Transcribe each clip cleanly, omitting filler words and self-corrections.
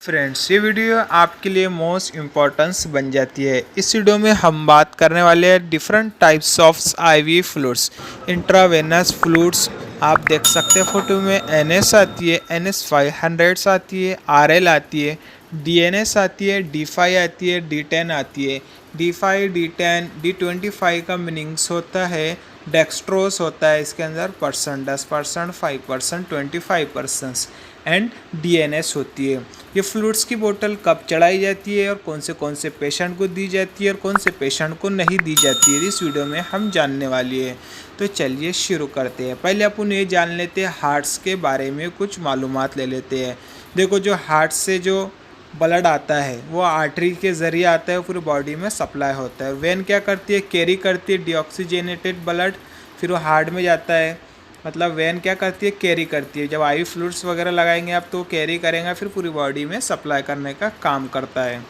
Friends, ये video आपके लिए मोस्ट इम्पोर्टेंस बन जाती है। इस वीडियो में हम बात करने वाले हैं different types of ivy fluids, intravenous fluids. आप देख सकते हैं फोटो में एनएस आती है, NS 500 आती है, RL आती है, DNS आती है, D5 आती है, D10 आती है। D5, D10, D25 का मीनिंग्स होता है डेक्सट्रोस होता है इसके अंदर परसेंट 10%, 5%, 25% एंड DNS होती है। ये फ्लूइड्स की बोतल कब चढ़ाई जाती है और कौन से पेशेंट को दी जाती है और कौन से पेशेंट को नहीं दी जाती है, इस वीडियो में हम जानने वाली है। तो चलिए शुरू करते हैं। पहले अपन ये जान लेते हैं हार्ट्स के बारे में, कुछ मालूमात ले लेते हैं। देखो, जो हार्ट से जो ब्लड आता है वो आर्टरी के ज़रिए आता है, पूरी बॉडी में सप्लाई होता है। वेन क्या करती है, कैरी करती है डीऑक्सीजनेटेड ब्लड, फिर वो हार्ट में जाता है। मतलब वेन क्या करती है, कैरी करती है। जब आईवी फ्लूइड्स वगैरह लगाएंगे आप तो कैरी करेंगे, फिर पूरी बॉडी में सप्लाई करने का काम करता है।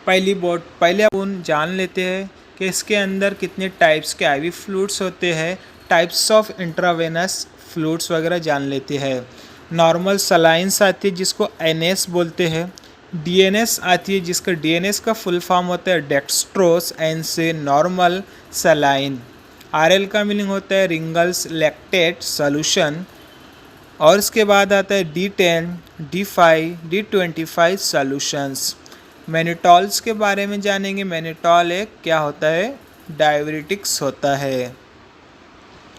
पहले अपन जान लेते हैं कि इसके अंदर कितने टाइप्स के आईवी फ्लूइड्स होते हैं। टाइप्स ऑफ इंट्रावेनस फ्लूइड्स वगैरह जान लेते हैं। नॉर्मल सलाइंस आती है जिसको NS बोलते हैं। DNS आती है जिसका DNS का फुल फॉर्म होता है डेक्सट्रोस, N से नॉर्मल सलाइन। RL का मीनिंग होता है रिंगल्स लैक्टेट सोल्यूशन। और इसके बाद आता है D10, D5, D25 सॉल्यूशंस। मैनिटॉल्स के बारे में जानेंगे। मैनिटॉल एक क्या होता है, डाययूरेटिक्स होता है।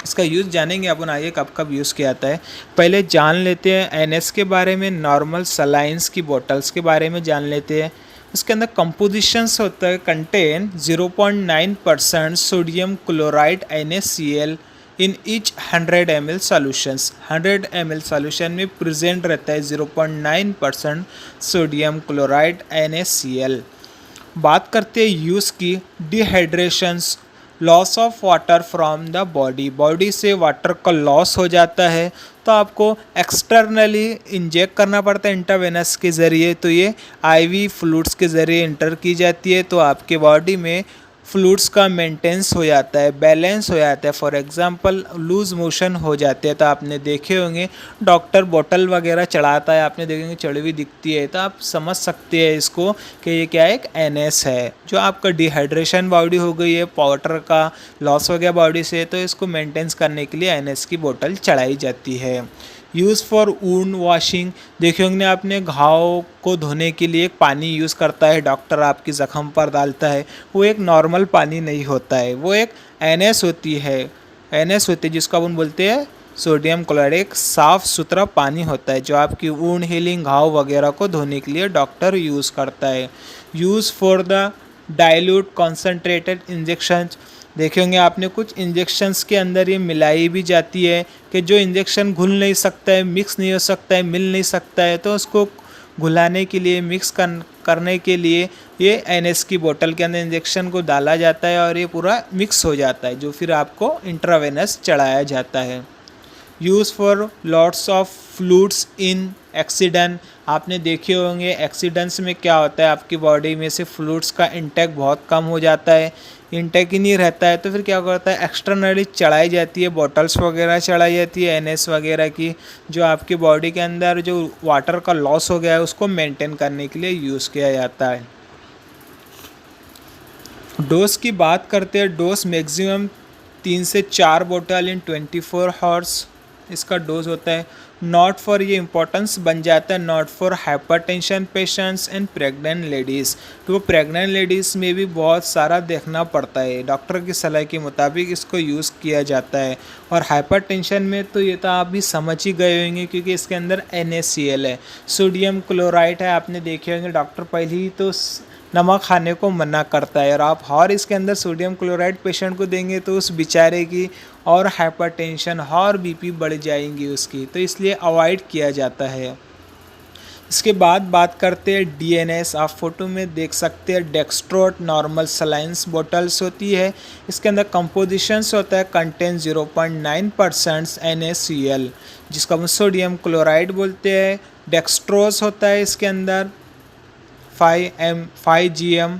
इसका यूज़ जानेंगे अपन आगे कब कब यूज़ किया जाता है। पहले जान लेते हैं NS के बारे में, नॉर्मल सलाइंस की बोतल्स के बारे में जान लेते हैं। उसके अंदर कंपोजिशंस होता है contain 0.9% sodium chloride NaCl in each 100 ml solutions. 100 ml solution में प्रेजेंट रहता है 0.9% सोडियम क्लोराइड NaCl। बात करते हैं यूज़ की। Dehydrations, loss of water from the body से वाटर का लॉस हो जाता है तो आपको एक्सटर्नली इंजेक्ट करना पड़ता है इंट्रावेनस के ज़रिए। तो ये आईवी फ्लूइड्स के ज़रिए इंटर की जाती है, तो आपके बॉडी में फ्लूइड्स का मेंटेनेंस हो जाता है, बैलेंस हो जाता है। फॉर एग्जांपल लूज मोशन हो जाते हैं तो आपने देखे होंगे डॉक्टर बोतल वगैरह चढ़ाता है, आपने देखेंगे चढ़ी हुई दिखती है, तो आप समझ सकते हैं इसको कि ये क्या है, एक NS है। जो आपका डिहाइड्रेशन बॉडी हो गई है, वाटर का लॉस हो गया बॉडी से, तो इसको मेंटेन्स करने के लिए NS की बोतल चढ़ाई जाती है। यूज़ फॉर वुंड वॉशिंग, देखे होंगे आपने, घाव को धोने के लिए एक पानी यूज़ करता है डॉक्टर, आपकी ज़ख्म पर डालता है। वो एक नॉर्मल पानी नहीं होता है, वो एक NS होती है। NS होती है जिसको अपन बोलते हैं सोडियम क्लोराइड। एक साफ़ सुथरा पानी होता है जो आपकी वुंड हीलिंग, घाव वगैरह को धोने के लिए डॉक्टर यूज़ करता है। Use for the dilute concentrated injection, देखे होंगे आपने कुछ इंजेक्शंस के अंदर ये मिलाई भी जाती है कि जो इंजेक्शन घुल नहीं सकता है, मिक्स नहीं हो सकता है, मिल नहीं सकता है, तो उसको घुलाने के लिए, मिक्स करने के लिए ये NS की बोतल के अंदर इंजेक्शन को डाला जाता है और ये पूरा मिक्स हो जाता है, जो फिर आपको इंट्रावेनस चढ़ाया जाता है। Use for lots of fluids in accident, आपने देखे होंगे एक्सीडेंट्स में क्या होता है, आपकी बॉडी में से फ्लूइड्स का इंटेक बहुत कम हो जाता है, इंटेक ही नहीं रहता है, तो फिर क्या करता है, एक्सटर्नली चढ़ाई जाती है, बॉटल्स वगैरह चढ़ाई जाती है NS वगैरह की, जो आपकी बॉडी के अंदर जो वाटर का लॉस हो गया है उसको मेंटेन करने के लिए यूज़ किया जाता है। डोज की बात करते हैं। डोज मैक्सिमम 3 से 4 बोतल इन 24 हॉर्स इसका डोज होता है। नॉट फॉर, ये इंपॉर्टेंस बन जाता है, not for hypertension patients and pregnant ladies. तो प्रेग्नेंट लेडीज़ में भी बहुत सारा देखना पड़ता है, डॉक्टर की सलाह के मुताबिक इसको यूज़ किया जाता है। और हाइपरटेंशन में तो ये तो आप भी समझ ही गए होंगे क्योंकि इसके अंदर NaCl है, सोडियम क्लोराइड है। आपने देखे होंगे डॉक्टर पहले ही तो नमक खाने को मना करता है, और आप और इसके अंदर सोडियम क्लोराइड पेशेंट को देंगे तो उस बेचारे की और हाइपरटेंशन और BP बढ़ जाएंगी उसकी, तो इसलिए अवॉइड किया जाता है। इसके बाद बात करते हैं DNS। आप फोटो में देख सकते हैं डेक्सट्रोट नॉर्मल सलाइंस बोटल्स होती है। इसके अंदर कंपोजिशंस होता है कंटेन 0.9% NaCl जिसको हम सोडियम क्लोराइड बोलते हैं। डेक्सट्रोस होता है इसके अंदर 5 GM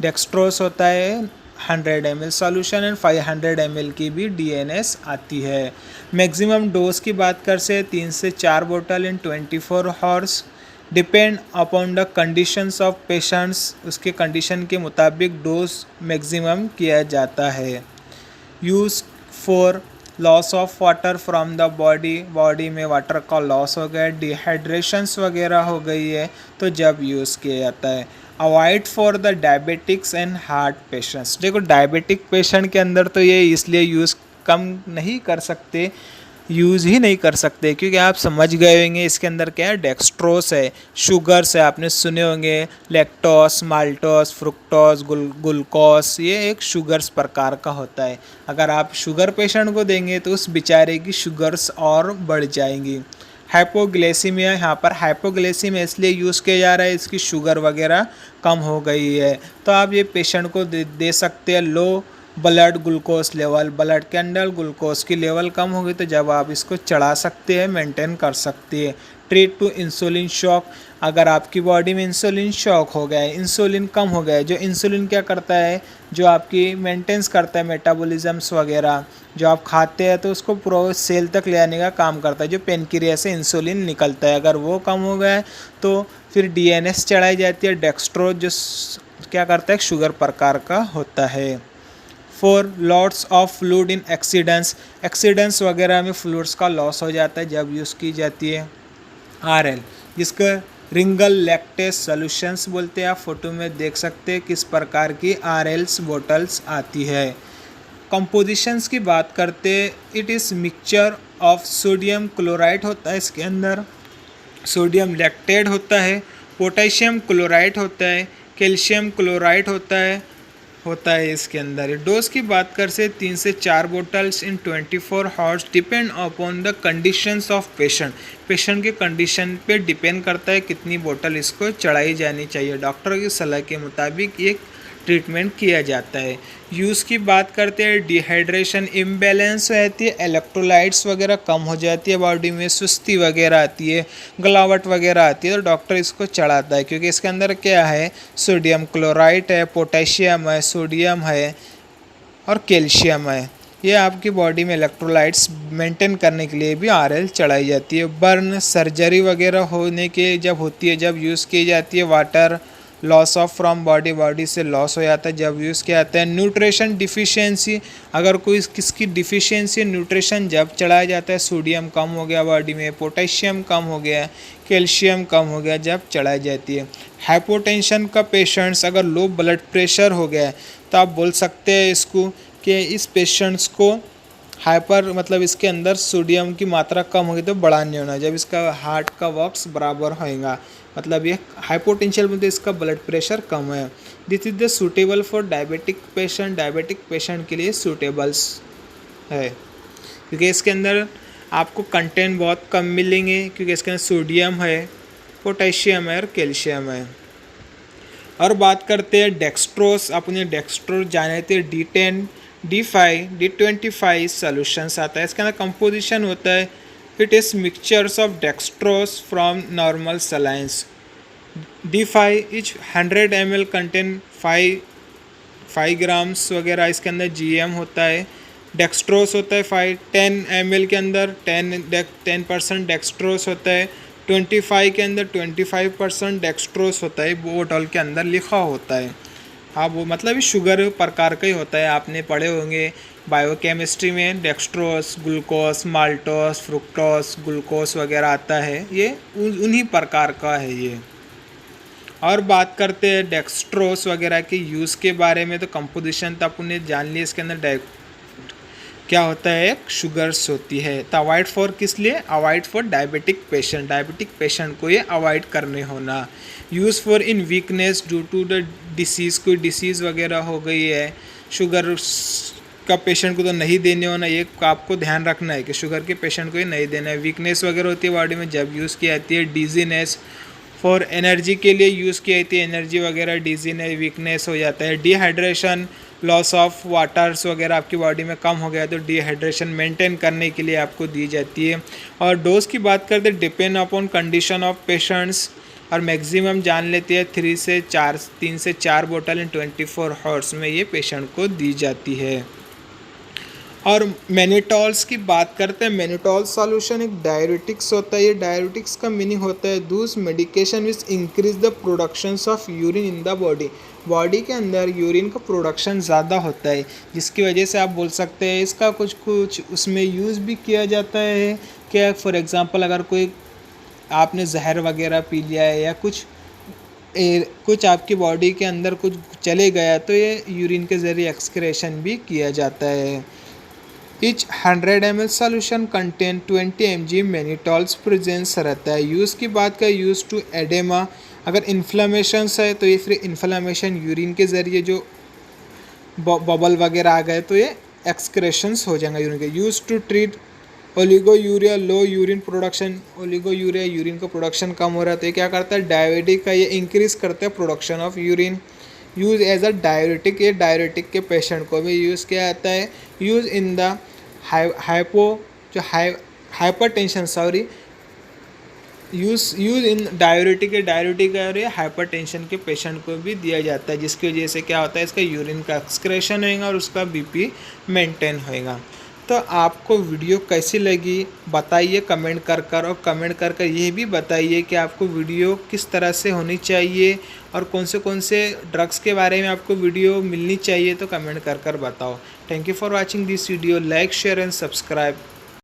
डेक्सट्रोस होता है 100 ml सॉल्यूशन एंड 500 ml की भी DNS आती है। मैक्सिमम डोज की बात कर से 3 से 4 बोतल इन 24 horse. Depend upon the conditions of patients, उसके कंडीशन के मुताबिक डोज मैक्सिमम किया जाता है। Use for loss of water from the body, body में वाटर का लॉस हो गया, डिहाइड्रेशंस वगैरह हो गई है तो जब यूज़ किया जाता है। Avoid for the diabetics and heart patients, देखो डायबिटिक पेशेंट के अंदर तो ये इसलिए यूज़ कम नहीं कर सकते, यूज़ ही नहीं कर सकते क्योंकि आप समझ गए होंगे इसके अंदर क्या है, डेक्सट्रोस है, शुगर्स है, आपने सुने होंगे लैक्टोस, माल्टोस, फ्रुक्टोस, ग्लूकोस, ये एक शुगर्स प्रकार का होता है। अगर आप शुगर पेशेंट को देंगे तो उस बेचारे की शुगर्स और बढ़ जाएंगी। हाइपोग्लाइसीमिया, यहाँ पर हाइपोग्लाइसीमिया इसलिए यूज़ किया जा रहा है इसकी शुगर वगैरह कम हो गई है, तो आप ये पेशेंट को दे सकते हैं। Low blood glucose level, blood के अंदर ग्लूकोज की लेवल कम होगी तो जब आप इसको चढ़ा सकते हैं, मेंटेन कर सकते हैं। ट्रीट टू इंसुलिन शॉक, अगर आपकी बॉडी में इंसुलिन शॉक हो गया है, इंसुलिन कम हो गया है, जो इंसुलिन क्या करता है, जो आपकी मेंटेन्स करता है मेटाबॉलिज्म्स वगैरह, जो आप खाते हैं तो उसको पूरा सेल तक ले आने का काम करता है, जो पेनक्रियास से इंसुलिन निकलता है, अगर वो कम हो गया है तो फिर डीएनएस चढ़ाई जाती है, डेक्सट्रोज जो क्या करता है शुगर प्रकार का होता है। For lots of fluid in accidents, accidents वगैरह में फ्लूइड्स का लॉस हो जाता है जब यूज़ की जाती है। आरएल, जिसका रिंगल लैक्टेस सॉल्यूशंस बोलते हैं, आप फोटो में देख सकते हैं किस प्रकार की आरएल्स बोटल्स आती है। कंपोजिशंस की बात करते, it is mixture of sodium chloride होता है, इसके अंदर सोडियम लैक्टेट होता है, पोटेशियम क्लोराइड होता है, कैल्शियम क्लोराइड होता है इसके अंदर। डोज की बात कर से 3 से 4 bottles in 24 hours, depend upon the conditions of patient, patient के कंडीशन पे डिपेंड करता है कितनी बोतल इसको चढ़ाई जानी चाहिए। डॉक्टर की सलाह के मुताबिक ये ट्रीटमेंट किया जाता है। यूज़ की बात करते हैं, डिहाइड्रेशन इम्बैलेंस रहती है, इलेक्ट्रोलाइट्स वगैरह कम हो जाती है बॉडी में, सुस्ती वगैरह आती है, गलावट वगैरह आती है तो डॉक्टर इसको चढ़ाता है क्योंकि इसके अंदर क्या है, सोडियम क्लोराइड है, पोटेशियम है, सोडियम है और कैल्शियम है। ये आपकी बॉडी में इलेक्ट्रोलाइट्स मेंटेन करने के लिए भी आरएल चढ़ाई जाती है। बर्न, सर्जरी वगैरह होने के जब होती है, जब यूज़ की जाती है। Water loss of from body, body से लॉस हो जाता है जब यूज़ किया जाता है। न्यूट्रिशन डिफिशियंसी, अगर कोई किसकी डिफिशियंसी न्यूट्रिशन जब चढ़ाया जाता है, सोडियम कम हो गया बॉडी में, पोटेशियम कम हो गया, कैल्शियम कम हो गया, जब चढ़ाई जाती है। हाइपोटेंशन का पेशेंट्स, अगर लो ब्लड प्रेशर हो गया है तो आप बोल सकते हैं इसको कि इस पेशेंट्स को हाइपर, मतलब इसके अंदर सोडियम की मात्रा कम होगी तो बड़ा नहीं होना, जब इसका हार्ट का वर्क्स बराबर होएगा, मतलब ये हाइपोटेंशियल में तो इसका ब्लड प्रेशर कम है। This is the suitable for diabetic patient, diabetic patient के लिए सूटेबल्स है क्योंकि इसके अंदर आपको कंटेंट बहुत कम मिलेंगे क्योंकि इसके अंदर सोडियम है, पोटेशियम है और कैल्शियम है। और बात करते हैं डेक्सट्रोस, अपने डेक्सट्रोस जाने थे D10, D5, D25 सॉल्यूशंस आता है। इसके अंदर कंपोजिशन होता है, it is mixtures of dextrose from normal salines. D5 is 100 ml contain 5 grams वगैरह, इसके अंदर GM होता है। डेक्सट्रोस होता है 10 ml के अंदर 10% डेक्सट्रोस होता है। 25 के अंदर 25% डेक्सट्रोस होता है, बोतल के अंदर लिखा होता है। हाँ, वो मतलब शुगर प्रकार का ही होता है, आपने पढ़े होंगे बायोकेमिस्ट्री में, dextrose, glucose, maltose, fructose, glucose वगैरह आता है, ये उन्हीं प्रकार का है ये। और बात करते हैं डेक्सट्रोस वगैरह के यूज़ के बारे में, तो कंपोजिशन तो आपने जान लिया, इसके अंदर क्या होता है, एक शुगर्स होती है। तो अवॉइड फॉर किस लिए, avoid for diabetic patient, diabetic patient को ये अवॉइड करने होना। Use for in weakness due to the disease, कोई डिसीज़ वगैरह हो गई है, शुगर का पेशेंट को तो नहीं देने होना, ये आपको ध्यान रखना है कि शुगर के पेशेंट को ये नहीं देना है। वीकनेस वगैरह होती है बॉडी में जब यूज़ की जाती है। डिजीनेस, फॉर एनर्जी के लिए यूज़ की जाती है, एनर्जी वगैरह, डिजीनेस, वीकनेस हो जाता है। डिहाइड्रेशन, लॉस ऑफ वाटर्स वगैरह आपकी बॉडी में कम हो गया तो डिहाइड्रेशन मेंटेन करने के लिए आपको दी जाती है। और डोज की बात करते हैं, depend upon condition of patients, और मैक्सिमम जान लेते हैं 3 से 4 बोतल इन 24 आवर्स में ये पेशेंट को दी जाती है। और मैनिटॉल्स की बात करते हैं। मैनिटॉल सॉल्यूशन एक डायरेटिक्स होता है। ये डायरेटिक्स का मीनिंग होता है दूस medication which increase the productions of urine in the body. Body के अंदर यूरिन का प्रोडक्शन ज़्यादा होता है, जिसकी वजह से आप बोल सकते हैं इसका कुछ कुछ उसमें यूज़ भी किया जाता है। क्या फॉर एग्ज़ाम्पल अगर कोई आपने जहर वगैरह पी लिया है या कुछ आपकी बॉडी के अंदर कुछ चले गया तो ये यूरिन के ज़रिए एक्सक्रेशन भी किया जाता है। Each 100 ml solution contain 20 mg मैनिटॉल्स presence रहता है। यूज़ की बात करें, यूज़ टू एडेमा, अगर इन्फ्लामेशंस है तो ये फिर इन्फ्लामेशन यूरिन के ज़रिए जो बबल वगैरह आ गए तो ये एक्सक्रेशंस हो जाएंगे यूरिन के। Use to treat oliguria low urine production, oliguria urine का प्रोडक्शन कम हो रहा है तो ये क्या करता है डायबिटिक का ये इंक्रीज़ करता है production of urine. Use as a diuretic, ये डायरेटिक के पेशेंट को भी यूज़ किया जाता है। Use in the hypertension sorry use in diuretic और ये हाइपरटेंशन के पेशेंट को भी दिया जाता है, जिसकी वजह से क्या होता है इसका यूरिन का एक्सक्रेशन होएगा और उसका बीपी मेंटेन होएगा। तो आपको वीडियो कैसी लगी बताइए कमेंट कर और कमेंट कर ये भी बताइए कि आपको वीडियो किस तरह से होनी चाहिए और कौन से ड्रग्स के बारे में आपको वीडियो मिलनी चाहिए, तो कमेंट कर बताओ। Thank you for watching this video, like share and subscribe.